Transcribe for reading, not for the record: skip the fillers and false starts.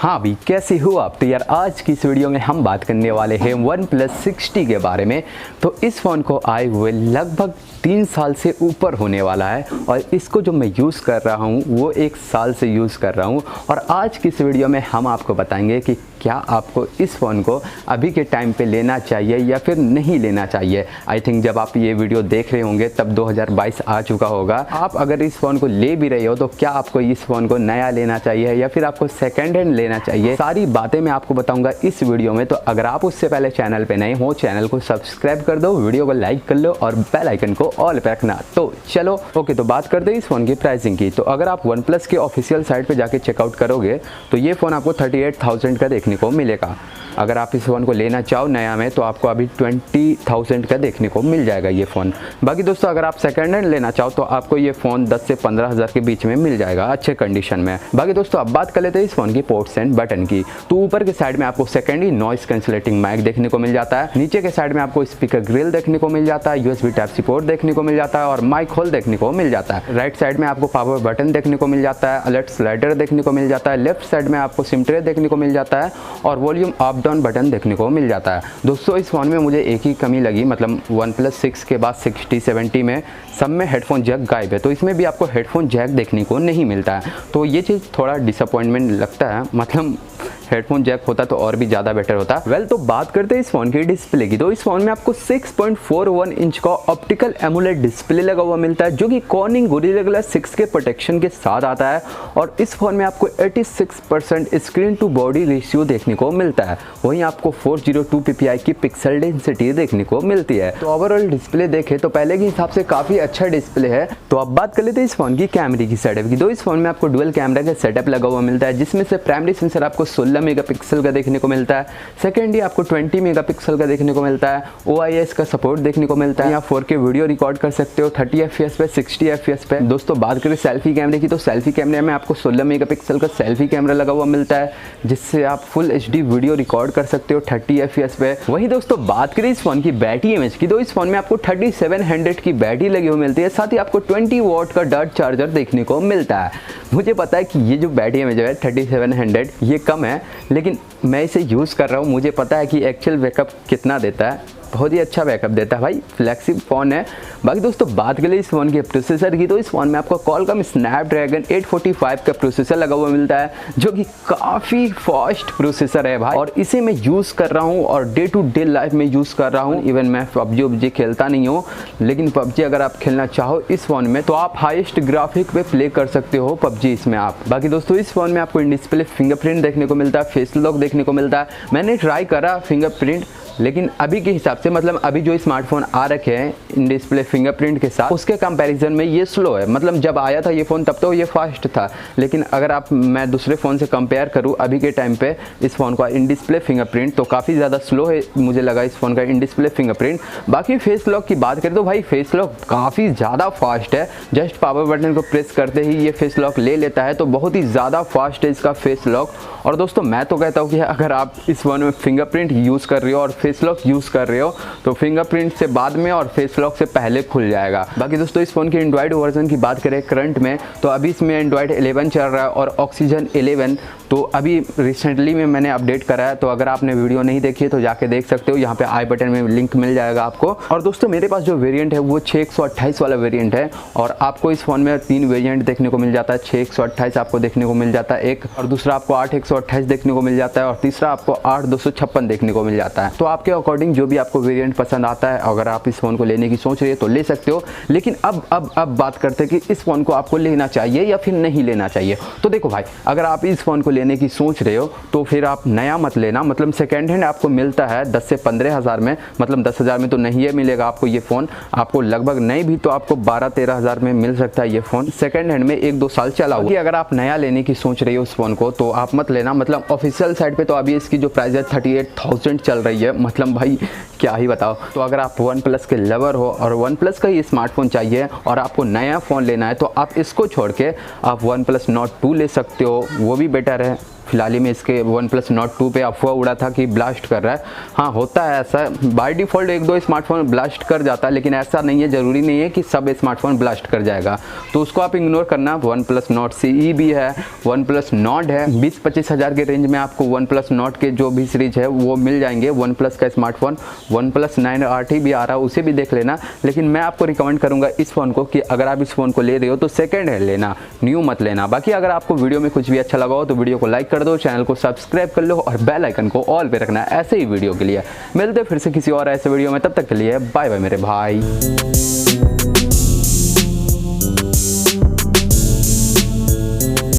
हाँ भी कैसे हो आप। तो यार आज की इस वीडियो में हम बात करने वाले हैं OnePlus 60 के बारे में। तो इस फ़ोन को आए हुए लगभग 3 साल से ऊपर होने वाला है और इसको जो मैं यूज़ कर रहा हूँ वो 1 साल से यूज़ कर रहा हूँ। और आज की इस वीडियो में हम आपको बताएंगे कि क्या आपको इस फ़ोन को अभी के टाइम पे लेना चाहिए या फिर नहीं लेना चाहिए। आई थिंक जब आप ये वीडियो देख रहे होंगे तब 2022 आ चुका होगा। आप अगर इस फ़ोन को ले भी रहे हो तो क्या आपको इस फ़ोन को नया लेना चाहिए या फिर आपको सेकेंड हैंड लेना चाहिए, सारी बातें मैं आपको बताऊंगा इस वीडियो में। तो अगर आप उससे पहले चैनल पे नए हो, चैनल को सब्सक्राइब कर दो, वीडियो को लाइक कर लो और बेल आइकन को ऑल पे रखना। तो चलो ओके, तो बात करते हैं इस फ़ोन की प्राइसिंग की। तो अगर आप OnePlus के ऑफिशियल साइट पे जाके चेकआउट करोगे तो ये फ़ोन आपको 38,000 का देखने को मिलेगा। अगर आप इस फ़ोन को लेना चाहो नया में तो आपको अभी 20,000 का देखने को मिल जाएगा ये फ़ोन। बाकी दोस्तों अगर आप सेकंड हैंड लेना चाहो तो आपको ये फ़ोन 10 से 15,000 के बीच में मिल जाएगा अच्छे कंडीशन में। बाकी दोस्तों अब बात कर लेते हैं इस फ़ोन की पोर्ट्स एंड बटन की। तो ऊपर के साइड में आपको सेकेंडरी नॉइस कैंसिलेटिंग माइक देखने को मिल जाता है। नीचे के साइड में आपको स्पीकर ग्रिल देखने को मिल जाता है, USB टाइप-C पोर्ट देखने को मिल जाता है और माइक होल देखने को मिल जाता है। राइट साइड में आपको पावर बटन देखने को मिल जाता है, अलर्ट स्लाइडर देखने को मिल जाता है। लेफ्ट साइड में आपको सिम ट्रे देखने को मिल जाता है और वॉल्यूम अप डाउन बटन देखने को मिल जाता है। दोस्तों इस फ़ोन में मुझे एक ही कमी लगी, मतलब OnePlus 6 के बाद 60, 70 में सब में हेडफोन जैक गायब है, तो इसमें भी आपको हेडफोन जैक देखने को नहीं मिलता है। तो ये चीज़ थोड़ा डिसअपॉइंटमेंट लगता है, मतलब हेडफोन जैक होता तो और भी ज़्यादा बेटर होता। तो बात करते हैं इस फ़ोन की डिस्प्ले की। तो इस फ़ोन में आपको 6.41 इंच का ऑप्टिकल एमोलेड डिस्प्ले लगा हुआ मिलता है जो कि कॉर्निंग गोरिल्ला ग्लास 6 के प्रोटेक्शन के साथ आता है। और इस फ़ोन में आपको 86% स्क्रीन टू बॉडी रेशियो देखने को मिलता है। वहीं आपको 402 ppi की पिक्सल डेंसिटी देखने को मिलती है। तो ओवरऑल डिस्प्ले देखें तो पहले के हिसाब से काफ़ी अच्छा डिस्प्ले है। तो अब बात कर लेते हैं इस फ़ोन की कैमरे की सेटअप की। तो इस फ़ोन में आपको डुअल कैमरा का सेटअप लगा हुआ मिलता है जिसमें से प्राइमरी सेंसर आपको 16 मेगापिक्सल का देखने को मिलता है। सेकेंडरी आपको 20 मेगापिक्सल का देखने को मिलता है। OIS का सपोर्ट देखने को मिलता है। यहाँ 4K वीडियो रिकॉर्ड कर सकते हो 30 FPS पे, 60 FPS पे। दोस्तों बात करें सेल्फी कैमरे की, तो सेल्फी कैमरे में आपको 16 मेगापिक्सल का सेल्फी कैमरा लगा हुआ मिलता है जिससे आप फुल HD वीडियो रिकॉर्ड कर सकते हो 30 FPS पे। वहीं दोस्तों बात करें इस फोन की बैटरी इमेज की, तो इस फोन में आपको 3700 की बैटरी लगी हुई मिलती है। साथ ही आपको 20 वॉट का डर्ट चार्जर देखने को मिलता है। मुझे पता है कि ये जो बैटरी इमेज है 3700 ये कम है, लेकिन मैं इसे यूज़ कर रहा हूँ, मुझे पता है कि एक्चुअल बैकअप कितना देता है। बहुत ही अच्छा बैकअप देता है भाई, फ्लैगशिप फ़ोन है। बाकी दोस्तों बात करें इस फ़ोन के प्रोसेसर की, तो इस फ़ोन में आपको Qualcomm स्नैपड्रैगन 845 का प्रोसेसर लगा हुआ मिलता है जो कि काफ़ी फास्ट प्रोसेसर है भाई। और इसे मैं यूज़ कर रहा हूँ और डे टू डे लाइफ में यूज़ कर रहा हूँ। इवन मैं PUBG खेलता नहीं हूँ, लेकिन PUBG अगर आप खेलना चाहो इस फ़ोन में तो आप हाईएस्ट ग्राफिक पे प्ले कर सकते हो PUBG इसमें आप। बाकी दोस्तों इस फ़ोन में आपको इन डिस्प्ले फिंगरप्रिंट देखने को मिलता है, फेस लॉक देखने को मिलता है। मैंने ट्राई करा फिंगरप्रिंट, लेकिन अभी के हिसाब से, मतलब अभी जो स्मार्टफोन आ रखे हैं इन डिस्प्ले फिंगरप्रिंट के साथ, उसके कंपैरिजन में ये स्लो है। मतलब जब आया था ये फ़ोन तब तो ये फास्ट था, लेकिन अगर मैं दूसरे फ़ोन से कंपेयर करूँ अभी के टाइम पे इस फ़ोन का इन डिस्प्ले फिंगरप्रिंट तो काफ़ी ज़्यादा स्लो है मुझे लगा इस फ़ोन का इन डिस्प्ले फिंगरप्रिंट। बाकी फेस लॉक की बात करें तो भाई फेस लॉक काफ़ी ज़्यादा फास्ट है। जस्ट पावर बटन को प्रेस करते ही ये फेस लॉक ले लेता है, तो बहुत ही ज़्यादा फास्ट है इसका फेस लॉक। और दोस्तों मैं तो कहता हूँ कि अगर आप इस फ़ोन में फिंगरप्रिंट यूज़ कर रहे हो और फेस लॉक यूज़ कर रहे हो तो फिंगरप्रिंट से बाद में और फेस लॉक से पहले खुल जाएगा। बाकी दोस्तों इस फ़ोन के एंड्रॉइड वर्जन की बात करें करंट में, तो अभी इसमें एंड्रॉइड 11 चल रहा है और ऑक्सीजन 11 तो अभी रिसेंटली में मैंने अपडेट करा है। तो अगर आपने वीडियो नहीं देखी है तो जाके देख सकते हो, यहाँ पे आई बटन में लिंक मिल जाएगा आपको। और दोस्तों मेरे पास जो वेरिएंट है वो 6128 वाला वेरिएंट है और आपको इस फ़ोन में 3 वेरिएंट देखने को मिल जाता है। 6128 आपको देखने को मिल जाता है एक, और दूसरा आपको 8128 देखने को मिल जाता है और तीसरा आपको 8256 देखने को मिल जाता है। तो आपके अकॉर्डिंग जो भी आपको वेरिएंट पसंद आता है, अगर आप इस फ़ोन को लेने की सोच रहे हो तो ले सकते हो। लेकिन अब बात करते हैं कि इस फ़ोन को आपको लेना चाहिए या फिर नहीं लेना चाहिए। तो देखो भाई, अगर आप इस फ़ोन को लेने की सोच रहे हो तो फिर आप नया मत लेना। मतलब सेकेंड हैंड आपको मिलता है 10 से 15 हज़ार में, मतलब 10,000 में तो नहीं है मिलेगा आपको ये फ़ोन। आपको लगभग नहीं भी तो आपको 12-13 हज़ार में मिल सकता है ये फ़ोन सेकेंड हैंड में, 1-2 साल चला हुआ। अगर आप नया लेने की सोच रहे हो उस फ़ोन को तो आप मत लेना। मतलब ऑफिशियल साइट पे तो अभी इसकी जो प्राइस है 38,000 चल रही है। मतलब भाई क्या ही बताओ। तो अगर आप OnePlus के लवर हो और OnePlus का ही स्मार्टफोन चाहिए और आपको नया फ़ोन लेना है तो आप इसको छोड़ के आप OnePlus Nord 2 ले सकते हो, वो भी बेटर है। फिलहाल ही में इसके OnePlus Nord 2 पे अफवाह उड़ा था कि ब्लास्ट कर रहा है। हाँ, होता है ऐसा, बाय डिफ़ॉल्ट एक दो स्मार्टफोन ब्लास्ट कर जाता है, लेकिन ऐसा नहीं है, ज़रूरी नहीं है कि सब स्मार्टफोन ब्लास्ट कर जाएगा, तो उसको आप इग्नोर करना। OnePlus Nord CE भी है, OnePlus Nord है, 20-25 हज़ार के रेंज में आपको OnePlus Nord के जो भी सीरीज है वो मिल जाएंगे। OnePlus का स्मार्टफोन OnePlus 9 RT भी आ रहा है, उसे भी देख लेना। लेकिन मैं आपको रिकमेंड करूँगा इस फ़ोन को कि अगर आप इस फ़ोन को ले रहे हो तो सेकेंड हैंड लेना, न्यू मत लेना। बाकी अगर आपको वीडियो में कुछ भी अच्छा लगा हो तो वीडियो को लाइक कर दो, चैनल को सब्सक्राइब कर लो और बेल आइकन को ऑल पे रखना ऐसे ही वीडियो के लिए। मिलते फिर से किसी और ऐसे वीडियो में, तब तक के लिए बाय बाय मेरे भाई।